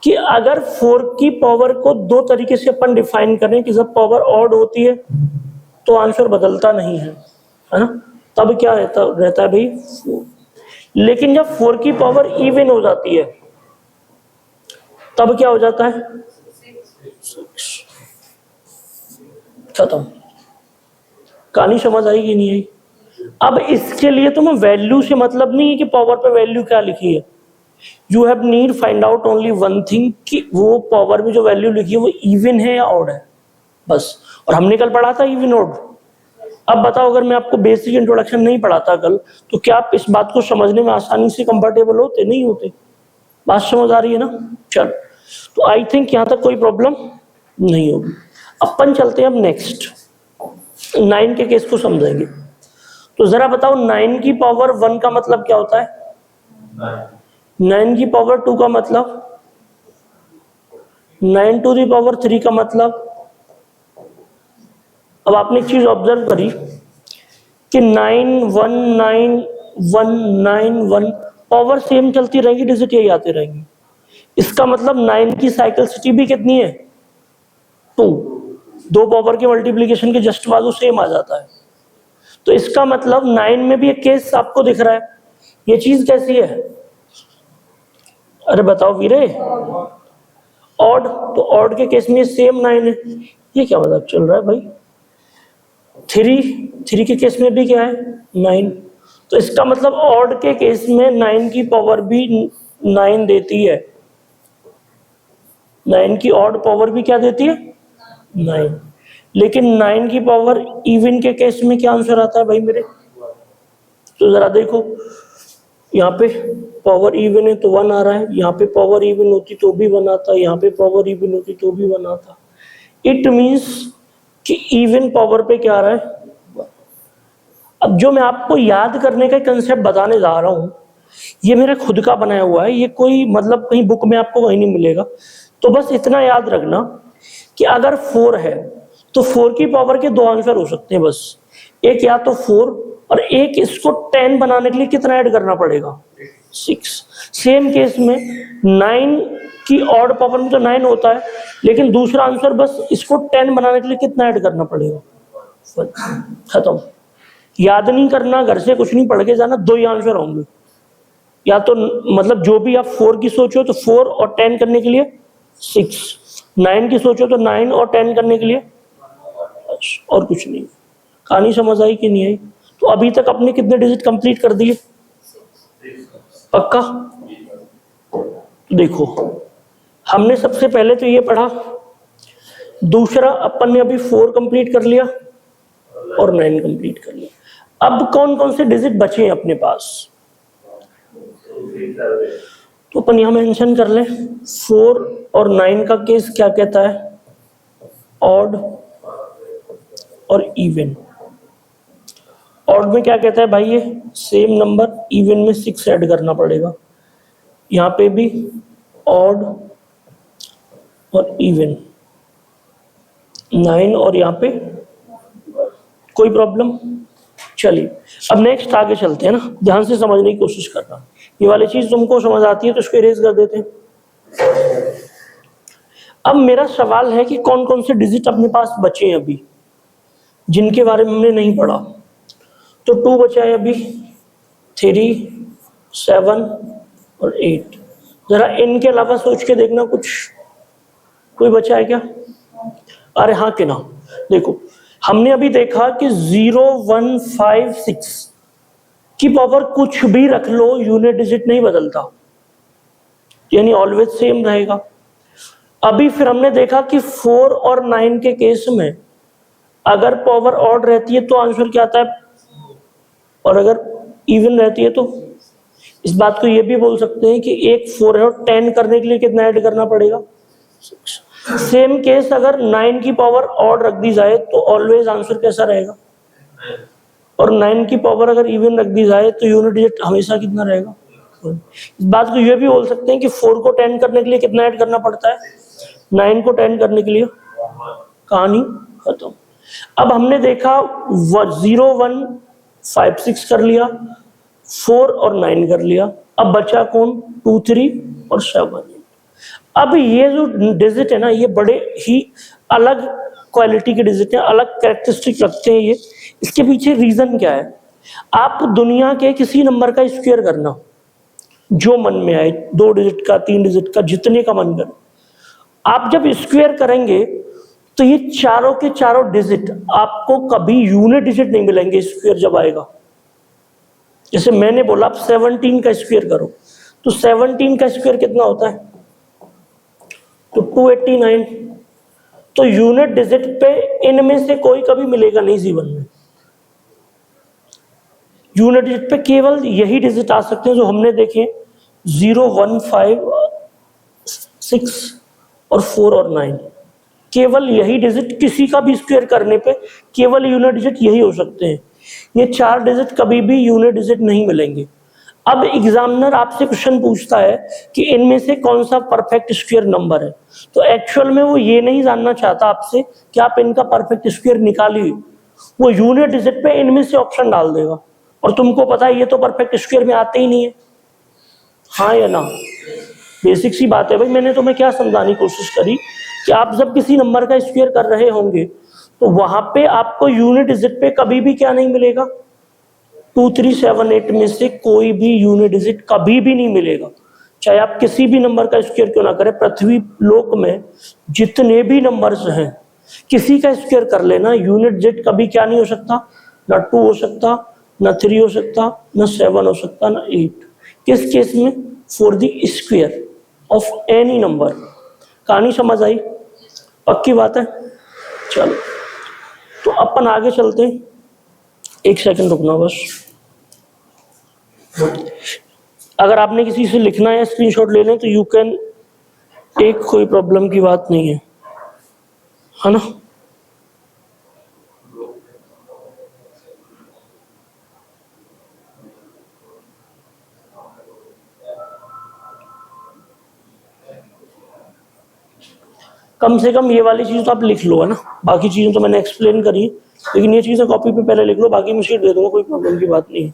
कि अगर 4 की पावर को 2 तरीके से अपन डिफाइन करें कि जब पावर ऑड होती है तो आंसर बदलता नहीं है ना, तब क्या रहता है भाई? 4। लेकिन जब 4 की पावर इवन हो जाती है तब क्या हो जाता है? 6। खत्म। कहानी समझ आई कि नहीं आई? अब इसके लिए तुम्हें वैल्यू से मतलब नहीं है कि पावर पे वैल्यू क्या लिखी है। You have need find out only one thing कि वो पावर में जो वैल्यू लिखी है वो इवन है या ऑड है, बस। और हमने कल पढ़ा था इवन ऑड। अब बताओ, अगर मैं आपको बेसिक इंट्रोडक्शन नहीं पढ़ाता कल, तो क्या आप इस बात को समझने में आसानी से कंफर्टेबल होते? नहीं होते। बात समझ आ रही है ना? चल, तो आई थिंक यहां तक कोई प्रॉब्लम नहीं होगी। अपन चलते हैं अब नेक्स्ट 9 के केस को समझेंगे। तो जरा बताओ, 9 की पावर 1 का मतलब क्या होता है? 9 की पावर 2 का मतलब? 9 टू द पावर 3 का मतलब? अब आपने एक चीज ऑब्जर्व करी कि 9 1 9 1 9 1 पावर सेम चलती रहेगी, डिजिट यही आते रहेंगे। इसका मतलब 9 की साइकिलिसिटी भी कितनी है? 2। दो पावर के मल्टीप्लिकेशन के जस्ट बाद सेम आ जाता है। तो इसका मतलब 9 में भी एक केस आपको दिख रहा है। ये चीज कैसी है? अरे बताओ वीरे, ऑड। तो ऑड के केस में सेम 9 है। ये क्या मतलब चल रहा है भाई? 3 के केस में भी क्या है? 9। तो इसका मतलब ऑड के केस में 9 की पावर भी 9 देती है। 9 की ऑड पावर भी क्या देती है? 9। लेकिन 9 की पावर इवन के केस में क्या आंसर आता है भाई मेरे? तो जरा देखो, यहाँ पे पावर इवन है तो 1 आ रहा है, यहाँ पे पावर इवन होती तो भी 1 आता, यहाँ पे पावर इवन होती तो भी 1 आता। इट मीन्स कि इवन पावर पे क्या आ रहा है? अब जो मैं आपको याद करने का कंसेप्ट बताने जा रहा हूं, ये मेरा खुद का बनाया हुआ है, ये कोई मतलब कहीं बुक में आपको कहीं नहीं मिलेगा। तो बस इतना याद रखना कि अगर 4 है तो 4 की पावर के 2 आंसर हो सकते हैं बस। एक या तो 4, और एक इसको 10 बनाने के लिए कितना ऐड करना पड़ेगा? 6। सेम केस में 9 की ऑड पावर में तो 9 होता है, लेकिन दूसरा आंसर बस इसको 10 बनाने के लिए कितना ऐड करना पड़ेगा? खत्म। याद नहीं करना, घर से कुछ नहीं पढ़ के जाना, 2 ही आंसर होंगे। या तो मतलब जो भी आप 4 की सोचो तो 4 और 10 करने के लिए 6, 9 की सोचो तो 9 और 10 करने के लिए, और कुछ नहीं। कहानी समझ आई कि नहीं आई? तो अभी तक आपने कितने डिजिट कंप्लीट कर दिए? पक्का? देखो, हमने सबसे पहले तो ये पढ़ा, दूसरा अपन ने अभी 4 कंप्लीट कर लिया और 9 कंप्लीट कर लिया। अब कौन कौन से डिजिट बचे हैं अपने पास? तो अपन यहां मेंशन कर ले, 4 और 9 का केस क्या कहता है? ऑड और इवन। ऑड में क्या कहता है भाई? ये सेम नंबर, इवन में 6 ऐड करना पड़ेगा। यहाँ पे भी ऑड और इवन 9, और यहाँ पे कोई प्रॉब्लम? चलिए अब नेक्स्ट आगे चलते हैं ना, ध्यान से समझने की कोशिश करना। ये वाली चीज तुमको समझ आती है तो इसको इरेज कर देते हैं। अब मेरा सवाल है कि कौन कौन से डिजिट अपने पास बचे हैं अभी जिनके बारे में हमने नहीं पढ़ा। तो 2 बचा है अभी, 3, 7 और 8। जरा इनके अलावा सोच के देखना, कुछ कोई बचा है क्या? अरे हाँ कि ना, देखो हमने अभी देखा कि 0 1 5 6 की पावर कुछ भी रख लो, यूनिट डिजिट नहीं बदलता, यानी ऑलवेज सेम रहेगा। अभी फिर हमने देखा कि 4 और 9 के केस में अगर पावर ऑड रहती है तो आंसर क्या आता है, और अगर इवन रहती है तो? इस बात को ये भी बोल सकते हैं कि एक 4 है और 10 करने के लिए कितना ऐड करना पड़ेगा? 6। सेम केस अगर 9 की पावर ऑड रख दी जाए तो ऑलवेज आंसर कैसा रहेगा? और 9 की पावर अगर इवन रख दी जाए तो यूनिट डिजिट हमेशा कितना रहेगा? इस बात को ये भी बोल सकते हैं कि 4 को 10 करने के लिए कितना ऐड करना पड़ता है? 9 को 10 करने के लिए। कहानी खत्म। अब हमने देखा 0 1 5 6 कर लिया, 4 और 9 कर लिया। अब बचा कौन? 2 3 और 7। अब ये जो डिजिट है ना, ये बड़े ही अलग क्वालिटी के डिजिट हैं, अलग कैरेक्टरिस्टिक रखते हैं ये। इसके पीछे रीजन क्या है? आप दुनिया के किसी नंबर का स्क्वायर करना, जो मन में आए, 2 डिजिट का, 3 डिजिट का, जितने का मन करे। आप जब स्क्वायर करेंगे तो ये चारों के चारों डिजिट आपको कभी यूनिट डिजिट नहीं मिलेंगे स्क्वायर जब आएगा। जैसे मैंने बोला आप 17 का स्क्वायर करो, तो 17 का स्क्वायर कितना होता है? तो 289। तो यूनिट डिजिट पे इनमें से कोई कभी मिलेगा नहीं जीवन में। यूनिट डिजिट पे केवल यही डिजिट आ सकते हैं जो हमने देखे, 0, 1, 5, 6 और 4 और 9। केवल यही डिजिट, किसी का भी स्क्वायर करने पे केवल यूनिट डिजिट यही हो सकते हैं। ये 4 डिजिट कभी भी यूनिट डिजिट नहीं मिलेंगे। अब एग्जामिनर आपसे क्वेश्चन पूछता है कि इनमें से कौन सा परफेक्ट स्क्वायर नंबर है, तो एक्चुअल में वो ये नहीं जानना चाहता आपसे कि आप इनका परफेक्ट स्क्वायर निकालिए, वो यूनिट डिजिट पे इनमें से ऑप्शन डाल देगा, और तुमको पता है ये तो परफेक्ट स्क्वायर में आते ही नहीं है। हाँ या ना? बेसिक सी बात है भाई। मैंने तुम्हें क्या समझाने की कोशिश करी कि आप जब किसी नंबर का स्क्वायर कर रहे होंगे तो वहां पे आपको यूनिट डिजिट पे कभी भी क्या नहीं मिलेगा, 2, 3, 7, 8 में से कोई भी यूनिट डिजिट कभी भी नहीं मिलेगा। चाहे आप किसी भी नंबर का स्क्वायर क्यों ना करें, पृथ्वी लोक में जितने भी नंबर्स हैं किसी का स्क्वायर कर लेना, यूनिट डिजिट कभी क्या नहीं हो सकता, ना 2 हो सकता, ना 3 हो सकता, ना 7 हो सकता, ना 8। किस केस में? For the square of any number. कहानी समझ आई? पक्की बात है? चलो तो अपन आगे चलते हैं। 1 सेकंड रुकना बस। अगर आपने किसी से लिखना है, स्क्रीनशॉट ले लें तो यू कैन टेक, कोई प्रॉब्लम की बात नहीं है ना? कम से कम ये वाली चीज तो आप लिख लो, है ना? बाकी चीजें तो मैंने एक्सप्लेन करी, लेकिन ये चीजें कॉपी पे पहले लिख लो, बाकी मैं शीट दे दूंगा, कोई प्रॉब्लम की बात नहीं है।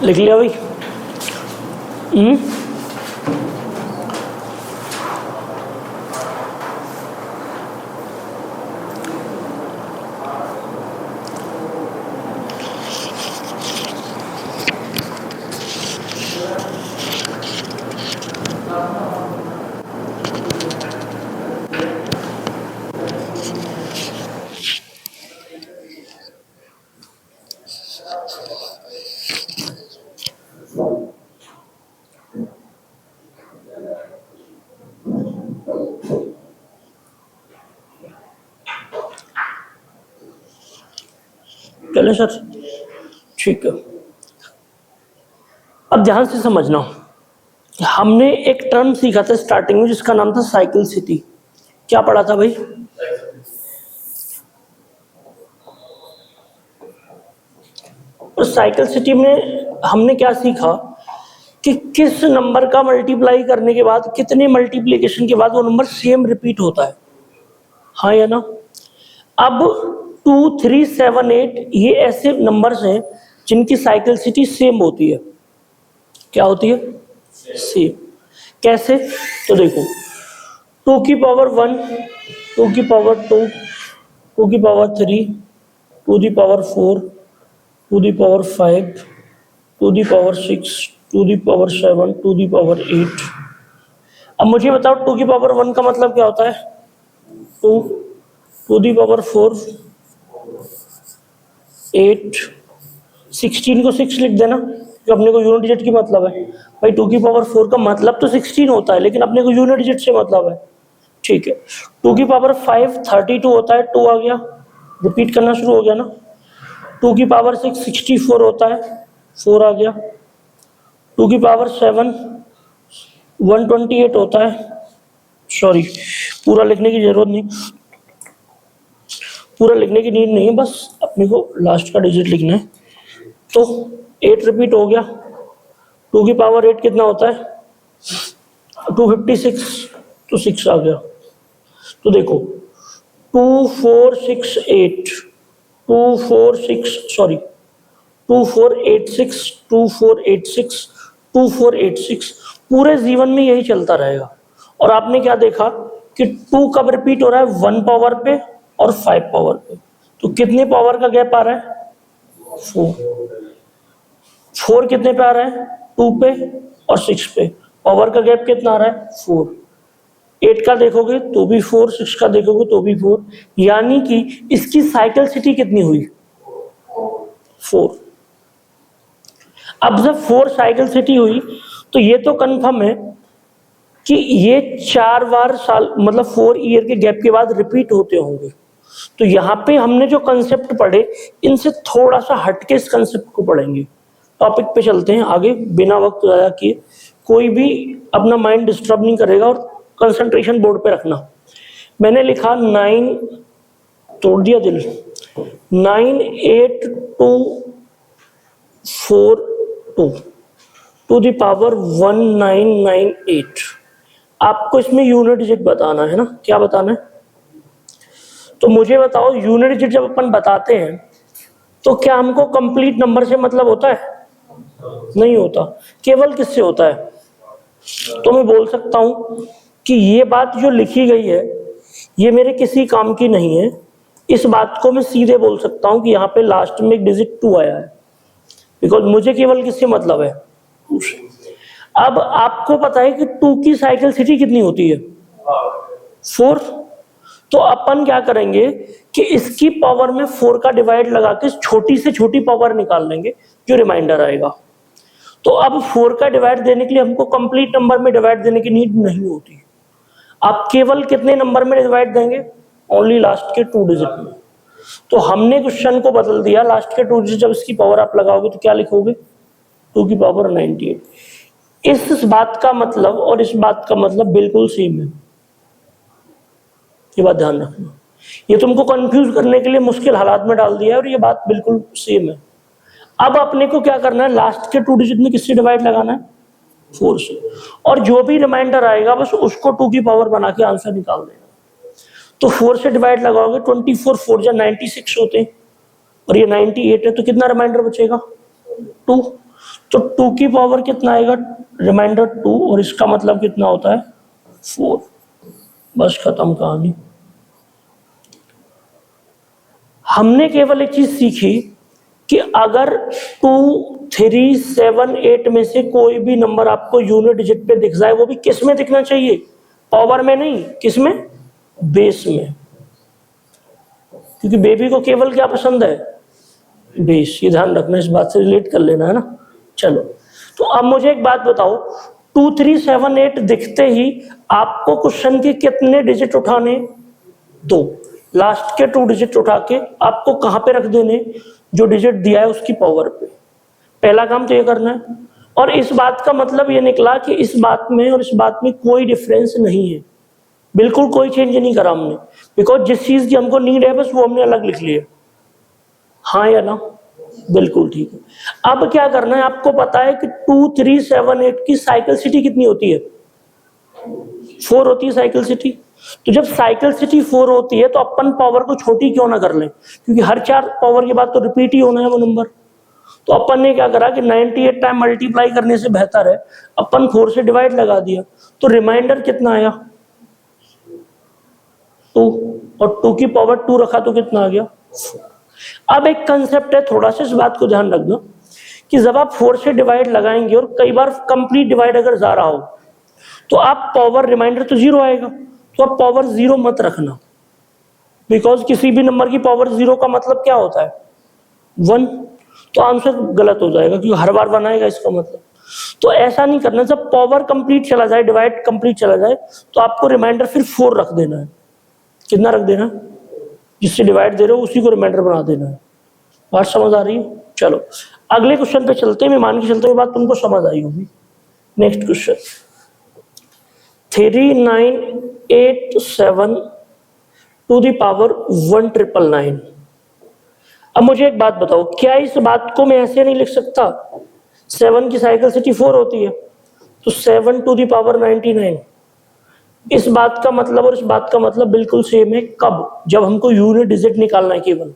लिख लिया भाई? चले सर, ठीक है। अब ध्यान से समझना, हमने एक टर्म सीखा था स्टार्टिंग में जिसका नाम था साइक्लिसिटी। क्या पढ़ा था भाई? उस साइक्लिसिटी में हमने क्या सीखा कि किस नंबर का मल्टीप्लाई करने के बाद, कितने मल्टीप्लिकेशन के बाद वो नंबर सेम रिपीट होता है। हाँ या ना? अब 2, 3, 7, 8 ये ऐसे नंबर्स हैं जिनकी साइक्लिसिटी सेम होती है। क्या होती है? सेम। कैसे? तो देखो, 2 की पावर 1, 2 की पावर 2, 2 की पावर 3, 2 की पावर 4, 2 की पावर 5, 2 की पावर 6, 2 की पावर 7, 2 की पावर 8। अब मुझे बताओ 2 की पावर 1 का मतलब क्या होता है? 2, 2 की पावर 4, 8, 16 को 6 लिख देना, जो अपने को यूनिट डिजिट की मतलब है। भाई 2 की पावर 4 का मतलब तो 16 होता है, लेकिन अपने को यूनिट डिजिट से मतलब है। ठीक है। 2 की पावर 5 32 होता है, 2 आ गया, रिपीट करना शुरू हो गया ना। 2 की पावर 6 64 होता है, 4 आ गया। 2 की पावर 7 128 होता है, सॉरी पूरा लिखने की जरूरत नहीं, पूरा लिखने की नीड नहीं है, बस अपने को लास्ट का डिजिट लिखना है। तो 8 रिपीट हो गया, 2 की पावर 8 कितना होता है 256, तो 6 आ गया। तो देखो 2486 2486 पूरे जीवन में यही चलता रहेगा। और आपने क्या देखा कि 2 कब रिपीट हो रहा है 1 पावर पे और 5 पावर पे, तो कितने पावर का गैप आ रहा है 4 कितने पे आ रहा है 2 पे और 6 पे, पावर का गैप कितना आ रहा है 4। 8 का देखोगे तो भी 4, 6 का देखोगे तो भी 4, यानी कि इसकी साइकिलसिटी कितनी हुई 4। अब जब 4 साइकिलसिटी हुई तो ये तो कंफर्म है कि ये 4 बार साल मतलब 4 ईयर के गैप के बाद रिपीट होते होंगे। तो यहाँ पे हमने जो कंसेप्ट पढ़े इनसे थोड़ा सा हटके इस कंसेप्ट को पढ़ेंगे। टॉपिक पे चलते हैं आगे बिना वक्त ज़ाया किए, कोई भी अपना माइंड डिस्टर्ब नहीं करेगा और कंसंट्रेशन बोर्ड पे रखना। मैंने लिखा 9, तोड़ दिया दिल, 98242 टू द पावर 1998। आपको इसमें यूनिट डिजिट बताना है ना, क्या बताना है? तो मुझे बताओ यूनिट डिजिट जब अपन बताते हैं तो क्या हमको कंप्लीट नंबर से मतलब होता है? नहीं होता। केवल किससे होता है? तो मैं बोल सकता हूं कि ये बात जो लिखी गई है ये मेरे किसी काम की नहीं है। इस बात को मैं सीधे बोल सकता हूं कि यहाँ पे लास्ट में एक डिजिट 2 आया है, बिकॉज मुझे केवल किससे मतलब है? अब आपको पता है कि 2 की साइकिलसिटी कितनी होती है 4। तो अपन क्या करेंगे कि इसकी पावर में 4 का डिवाइड लगा के छोटी से छोटी पावर निकाल लेंगे जो रिमाइंडर आएगा। तो अब 4 का डिवाइड देने के लिए हमको कंप्लीट नंबर में डिवाइड देने की नीड नहीं होती। आप केवल कितने नंबर में डिवाइड देंगे? ओनली लास्ट के 2 डिजिट में। तो हमने क्वेश्चन को बदल दिया, लास्ट के 2 डिजिट जब इसकी पावर आप लगाओगे तो क्या लिखोगे 2 की पावर 98। इस बात का मतलब और इस बात का मतलब बिल्कुल सेम है, ये बात ध्यान रखना। ये तुमको कंफ्यूज करने के लिए मुश्किल हालात में डाल दिया है और ये बात बिल्कुल सेम है। अब अपने को क्या करना है, लास्ट के 2 डिजिट में किससे डिवाइड लगाना है 4 से, और जो भी रिमाइंडर आएगा बस उसको 2 की पावर बना के आंसर निकाल देना। तो 4 से डिवाइड लगाओगे 24 4 जा 96 होते हैं और ये 98 है, तो कितना रिमाइंडर बचेगा 2। तो 2 की पावर कितना आएगा रिमाइंडर 2 और इसका मतलब कितना होता है 4। बस खत्म कहानी। हमने केवल एक चीज सीखी कि अगर 2 3 7 8 में से कोई भी नंबर आपको यूनिट डिजिट पे दिख जाए, वो भी किस में दिखना चाहिए? पावर में नहीं, किस में? बेस में। क्योंकि बेबी को केवल क्या पसंद है? बेस। ये ध्यान रखना, इस बात से रिलेट कर लेना है ना। चलो तो अब मुझे एक बात बताओ, 2 3 7 8 दिखते ही आपको क्वेश्चन के कितने डिजिट उठाने? 2। लास्ट के 2 डिजिट उठा के आपको कहां पे रख देने? जो डिजिट दिया है उसकी पावर पे। पहला काम तो ये करना है। और इस बात का मतलब ये निकला कि इस बात में और इस बात में कोई डिफरेंस नहीं है, बिल्कुल कोई चेंज नहीं करा हमने, बिकॉज जिस चीज की हमको नीड है बस वो हमने अलग लिख लिया। हाँ या ना? बिल्कुल ठीक है। अब क्या करना है, आपको पता है कि 2 3 7 8 की साइकिलसिटी कितनी होती है? 4 होती है साइकिलसिटी। तो जब साइकिलसिटी 4 होती है तो अपन पावर को छोटी क्यों ना कर लें, क्योंकि हर 4 पावर के बाद तो रिपीट ही होना है वो नंबर। तो अपन ने क्या करा कि 98 टाइम मल्टीप्लाई करने से बेहतर है अपन 4 से डिवाइड लगा दिया। तो रिमाइंडर कितना आया 2, और 2 की पावर 2 रखा तो कितना आ गया 4। अब एक कंसेप्ट है, थोड़ा सा इस बात को ध्यान रखना कि जब आप 4 से डिवाइड लगाएंगे और कई बार कंप्लीट डिवाइड अगर जा रहा हो तो आप पावर रिमाइंडर तो 0 आएगा, तो आप पावर 0 मत रखना, बिकॉज किसी भी नंबर की पावर 0 का मतलब क्या होता है 1। तो आंसर गलत हो जाएगा क्योंकि हर बार बनाएगा इसका मतलब। तो ऐसा नहीं करना, जब पावर कंप्लीट चला जाए, डिवाइड कंप्लीट चला जाए, तो आपको रिमाइंडर फिर 4 रख देना है। कितना रख देना? जिससे डिवाइड दे रहे हो उसी को रिमाइंडर बना देना है। बात समझ आ रही है? चलो अगले क्वेश्चन पे चलते हैं। मैं मान के चलता हूँ बात तुमको समझ आई होगी। Next question, 3987 to the power 1999। अब मुझे एक बात बताओ, क्या इस बात को मैं ऐसे नहीं लिख सकता? 7 की साइकिल 4 होती है, तो 7 टू द पावर 99। इस बात का मतलब और इस बात का मतलब बिल्कुल सेम है। कब? जब हमको यूनिट डिजिट निकालना है। केवल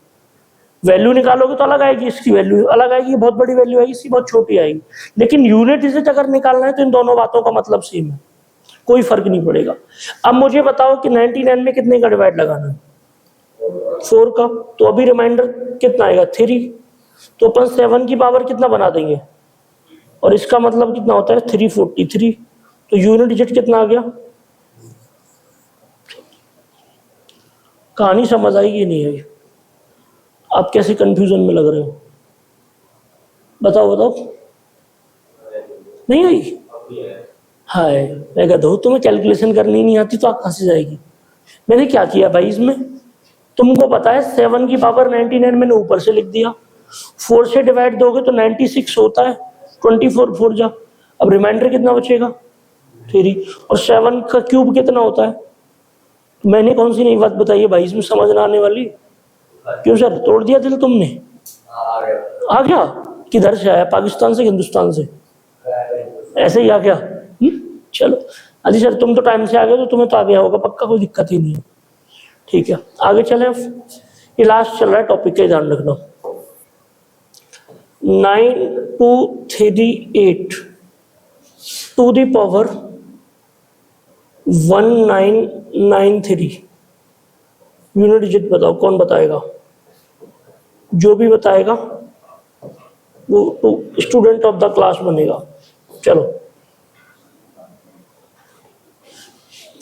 वैल्यू निकालोगे तो अलग आएगी, इसकी वैल्यू अलग आएगी, बहुत बड़ी वैल्यू आएगी, इसकी बहुत छोटी आएगी। लेकिन यूनिट डिजिट अगर निकालना है तो इन दोनों बातों का मतलब सेम है, कोई फर्क नहीं पड़ेगा। अब मुझे बताओ कि 99 में कितने का डिवाइड लगाना है? 4 का। तो अभी रिमाइंडर कितना आएगा? 3। तो अपन 7 की पावर कितना बना देंगे, और इसका मतलब कितना होता है? 343। तो यूनिट डिजिट कितना आ गया? कहानी समझ आई कि नहीं आई? आप कैसे कंफ्यूजन में लग रहे हो? बताओ बताओ। नहीं आई? हाय, मैं कहता हूँ तुम्हें कैलकुलेशन करनी नहीं आती तो आप कहाँ से जाएगी। मैंने क्या किया भाई इसमें, तुमको पता है 7 की पावर 99 मैंने ऊपर से लिख दिया, 4 से डिवाइड दोगे तो 96 होता है, 24 4 जा। अब रिमाइंडर कितना बचेगा? 3। और 7 का क्यूब कितना होता है? मैंने कौन सी नई बात बताई है भाई इसमें समझ ना आने वाली? क्यों सर, तोड़ दिया दिल तुमने? आ गया? किधर से आया, पाकिस्तान से हिंदुस्तान से? ऐसे ही आ गया। चलो अजी सर, तुम तो टाइम से आ गए तो तुम्हें तो आ गया होगा पक्का, कोई दिक्कत ही नहीं है। ठीक है, आगे चले। ये लास्ट चल रहा है टॉपिक का, ध्यान रखना। 9238 to the power 1993। Unit digit बताओ, कौन बताएगा? जो भी बताएगा वो स्टूडेंट ऑफ द क्लास बनेगा। चलो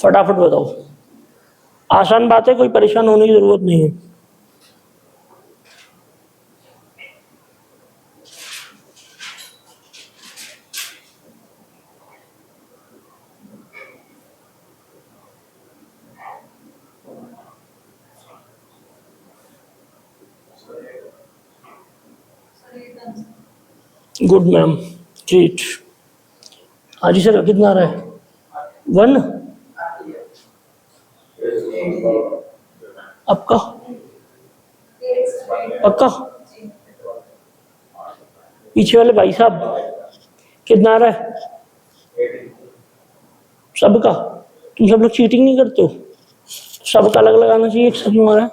फटाफट बताओ, आसान बात है, कोई परेशान होने की जरूरत नहीं है। Good ma'am, great. हाँ जी सर, कितना आ रहा है? 1। आपका पक्का? पीछे वाले भाई साहब कितना आ रहा है? सबका? तुम सब लोग चीटिंग नहीं करते हो? सबका अलग अलग आना चाहिए, एक सब क्यों आ रहा है?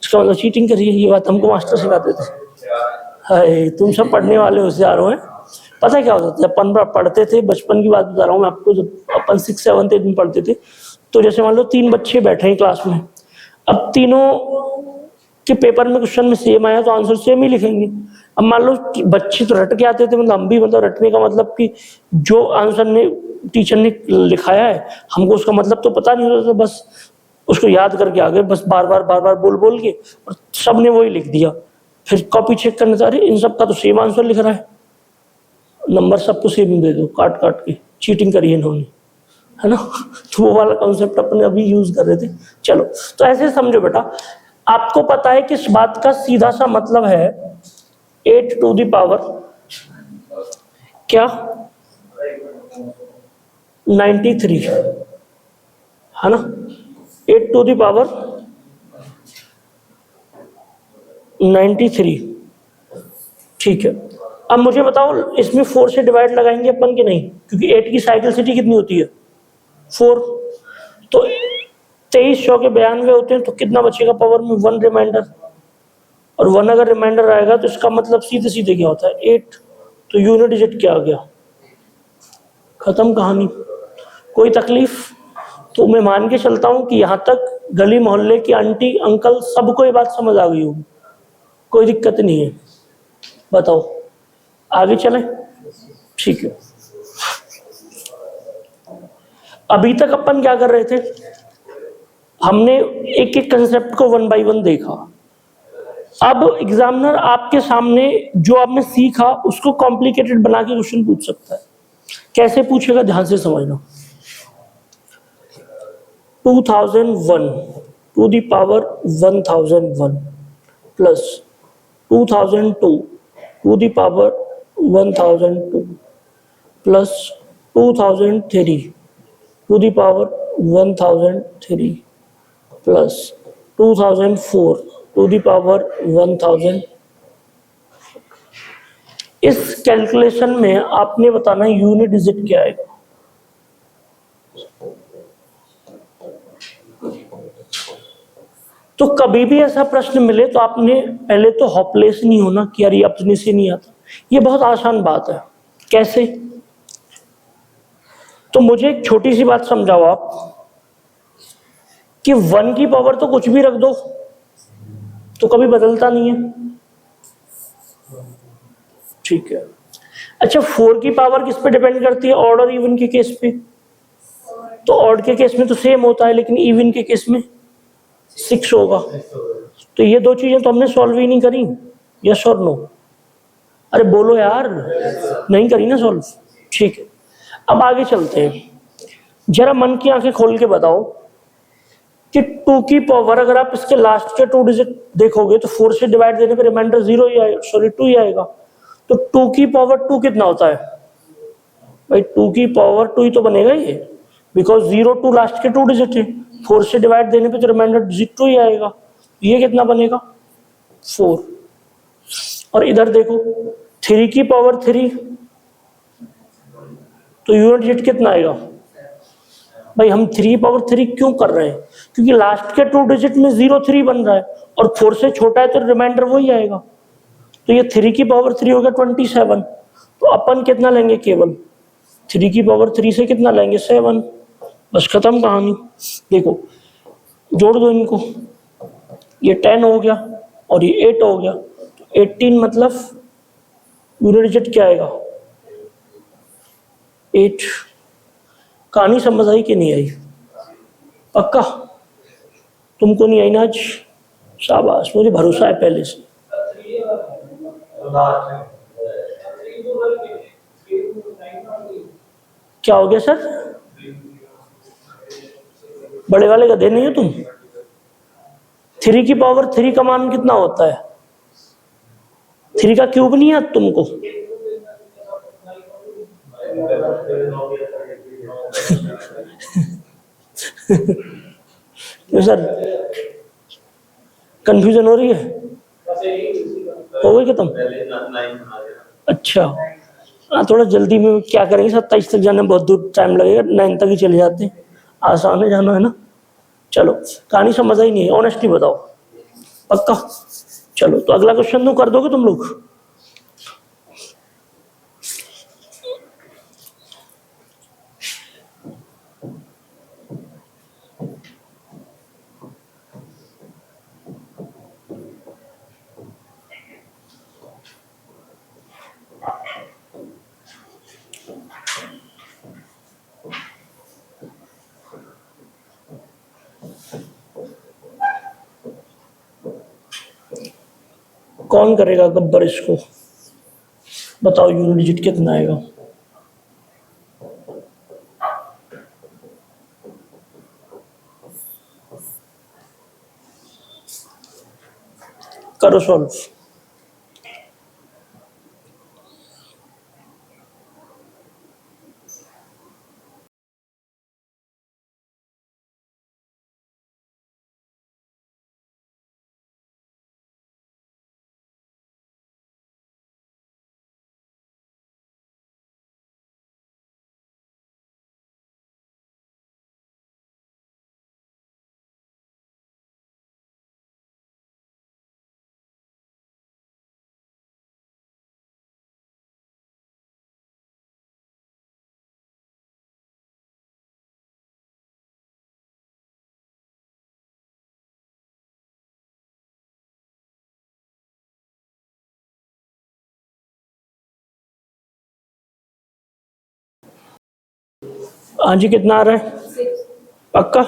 इसका मतलब चीटिंग करिए, ये बात हमको मास्टर सिखाते थे। हाय, तुम सब पढ़ने वाले होशियार हो। पता है क्या होता था, जब अपन पढ़ते थे, बचपन की बात बता रहा हूँ मैं आपको, जब अपन 6 7 8 में पढ़ते थे, तो जैसे मान लो 3 बच्चे बैठे हैं क्लास में, अब तीनों के पेपर में क्वेश्चन में सेम आया तो आंसर सेम ही लिखेंगे। अब मान लो बच्चे तो रट के आते थे, मतलब हम भी, मतलब रटने का मतलब कि जो आंसर ने टीचर ने लिखाया है हमको उसका मतलब तो पता नहीं होता था, बस उसको याद करके आ गए, बस बार बार बोल बोल के, और सबने वही लिख दिया। फिर कॉपी चेक करने से अरे इन सब का तो सेम आंसर लिख रहा है, नंबर सबको सेम दे दो, काट काट के। चीटिंग करी है इन्होंने, है ना। तो वो वाला कॉन्सेप्ट अपने अभी यूज कर रहे थे। चलो तो ऐसे समझो बेटा, आपको पता है कि इस बात का सीधा सा मतलब है 8 टू द पावर क्या 93, है ना। 8 टू द पावर 93, ठीक है। अब मुझे बताओ, इसमें 4 से डिवाइड लगाएंगे अपन कि नहीं, क्योंकि 8 की साइकिलिसिटी कितनी होती है? 4। तो 23 चौके 92 होते हैं, तो कितना बचेगा पावर में? 1 रिमाइंडर, और 1 अगर रिमाइंडर आएगा तो इसका मतलब सीधे सीधे क्या होता है? 8। तो यूनिट डिजिट क्या आ गया? खत्म कहानी। कोई तकलीफ? तो मैं मान के चलता हूं कि यहां तक गली मोहल्ले की आंटी अंकल सबको ये बात समझ आ गई होगी, कोई दिक्कत नहीं है। बताओ आगे चले? ठीक है। अभी तक अपन क्या कर रहे थे, हमने एक एक कंसेप्ट को 1 बाय 1 देखा। अब एग्जामिनर आपके सामने जो आपने सीखा उसको कॉम्प्लिकेटेड बना के क्वेश्चन पूछ सकता है। कैसे पूछेगा, ध्यान से समझना। 2001 to the power 1001 plus 2002 to the power 1002 plus 2003 to the power 1003 plus 2004 to the power 1000। इस कैलकुलेशन में आपने बताना यूनिट डिजिट क्या आएगा। तो कभी भी ऐसा प्रश्न मिले तो आपने पहले तो हॉपलेस नहीं होना कि यार ये अपने से नहीं आता। ये बहुत आसान बात है। कैसे? तो मुझे एक छोटी सी बात समझाओ आप कि 1 की पावर तो कुछ भी रख दो तो कभी बदलता नहीं है, ठीक है। अच्छा, 4 की पावर किस पे डिपेंड करती है? ऑड और इवन के केस पे। तो ऑड के केस में तो सेम होता है, लेकिन इवन के केस में 6 होगा। तो ये दो चीजें तो हमने सॉल्व ही नहीं करी। यस और नो? अरे बोलो यार, नहीं करी ना सॉल्व, ठीक है। अब आगे चलते हैं। जरा मन की आंखें खोल के बताओ कि 2 की पावर अगर आप इसके लास्ट के 2 डिजिट देखोगे तो 4 से डिवाइड देने पे रिमाइंडर 0 ही आएगा, सॉरी 2 ही आएगा। तो 2 की पावर 2 कितना होता है भाई? 2 की पावर 2 ही तो बनेगा ये, बिकॉज 0 2 लास्ट के 2 डिजिट है। 4 से डिवाइड देने पे तो रिमाइंडर 2 ही आएगा। ये कितना बनेगा? 4। और इधर देखो 3 की पावर 3, तो यूनिट डिजिट कितना आएगा भाई? हम 3 पावर 3 क्यों कर रहे हैं? क्योंकि लास्ट के 2 डिजिट में 0 3 बन रहा है और 4 से छोटा है तो रिमाइंडर वही आएगा। तो ये 3 की पावर 3 हो गया 27। तो अपन कितना लेंगे? केवल 3 की पावर 3 से कितना लेंगे? 7। बस खत्म कहानी। देखो जोड़ दो इनको, ये 10 हो गया और ये 8 हो गया, तो 18 मतलब यूनिट डिजिट क्या आएगा? 8। कहानी समझ आई कि नहीं आई? पक्का? तुमको नहीं आई ना आज? शाबाश, मुझे भरोसा है पहले से। क्या हो गया सर? बड़े वाले गधे नहीं हो तुम? 3 की पावर 3 का मान कितना होता है? 3 का क्यूब नहीं याद तुमको? क्यों सर, कंफ्यूजन हो रही है? हो गई खत्म? अच्छा, हाँ थोड़ा जल्दी में क्या करेंगे, 27 तक जाने में बहुत दूर टाइम लगेगा, 9 तक ही चले जाते हैं। आसान है जाना, है ना? चलो, कहानी समझ आई नहीं है? ऑनेस्टली बताओ। पक्का? चलो तो अगला क्वेश्चन तो कर दोगे तुम लोग? कौन करेगा गब्बर इसको? बताओ यूनिट डिजिट कितना आएगा? करो सॉल्व। हाँ जी, कितना आ रहा है? पक्का?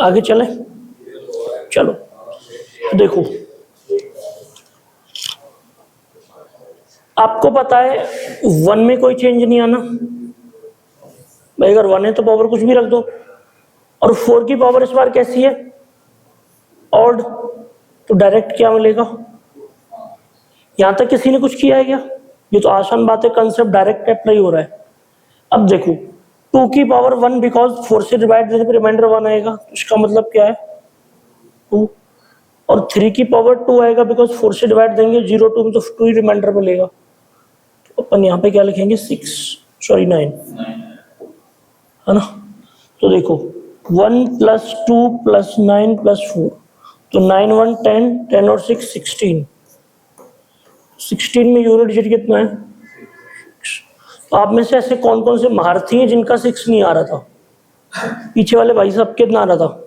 आगे चले, चलो देखो, आपको पता है 1 में कोई चेंज नहीं आना भाई, अगर 1 है तो पावर कुछ भी रख दो, और 4 की पावर इस बार कैसी है, ऑड, तो डायरेक्ट क्या मिलेगा, यहां तक किसी ने कुछ किया है क्या, ये तो आसान बात है, कंसेप्ट डायरेक्ट अप्लाई हो रहा है। अब देखो 2 की पावर 1 बिकॉज 4 से डिवाइड देने पर रिमाइंडर 1 आएगा, इसका मतलब क्या है 2, और 3 की पावर 2 आएगा बिकॉज 4 से डिवाइड देंगे 0 2 में तो 2 ही रिमाइंडर मिलेगा, तो अपन यहाँ पे क्या लिखेंगे 9 है ना। तो देखो 1 + 2 + 9 + 4, तो 9 1 10, 10 और 6 16, 16 में यूनिट डिजिट कितना है, तो आप में से ऐसे कौन कौन से महारथी हैं जिनका 6 नहीं आ रहा था, पीछे वाले भाई साहब कितना आ रहा था,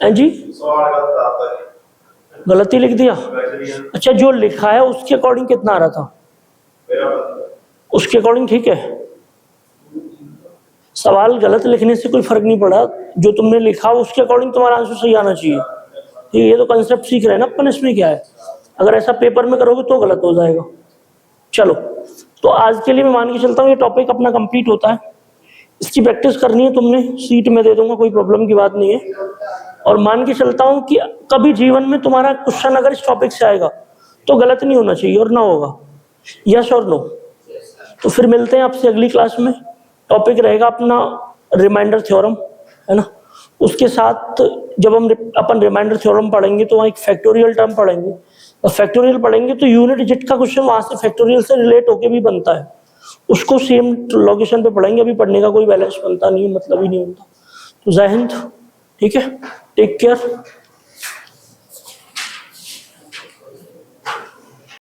हैं जी, गलती लिख दिया, अच्छा जो लिखा है उसके अकॉर्डिंग कितना आ रहा था, उसके अकॉर्डिंग ठीक है, सवाल गलत लिखने से कोई फर्क नहीं पड़ा, जो तुमने लिखा उसके अकॉर्डिंग तुम्हारा आंसर सही आना चाहिए, ये तो कंसेप्ट सीख रहे हैं ना अपन, इसमें क्या है, अगर ऐसा पेपर में करोगे तो गलत हो जाएगा। चलो तो आज के लिए मैं मान के चलता हूँ ये टॉपिक अपना कंप्लीट होता है, इसकी प्रैक्टिस करनी है तुमने, सीट में दे दूंगा, कोई प्रॉब्लम की बात नहीं है, और मान के चलता हूँ कि कभी जीवन में तुम्हारा क्वेश्चन अगर इस टॉपिक से आएगा तो गलत नहीं होना चाहिए, और ना होगा, यस और नो। तो फिर मिलते हैं आपसे अगली क्लास में, टॉपिक रहेगा अपना रिमाइंडर थ्योरम, है ना, उसके साथ जब हम अपन रिमाइंडर थ्योरम पढ़ेंगे तो वहाँ एक फैक्टोरियल टर्म पढ़ेंगे, और फैक्टोरियल पढ़ेंगे तो यूनिट डिजिट का क्वेश्चन वहाँ से फैक्टोरियल से रिलेट होके भी बनता है, उसको सेम लोकेशन पे पढ़ेंगे, अभी पढ़ने का कोई बैलेंस बनता नहीं है, मतलब ही नहीं बनता। तो जय हिंद, ठीक है, टेक केयर।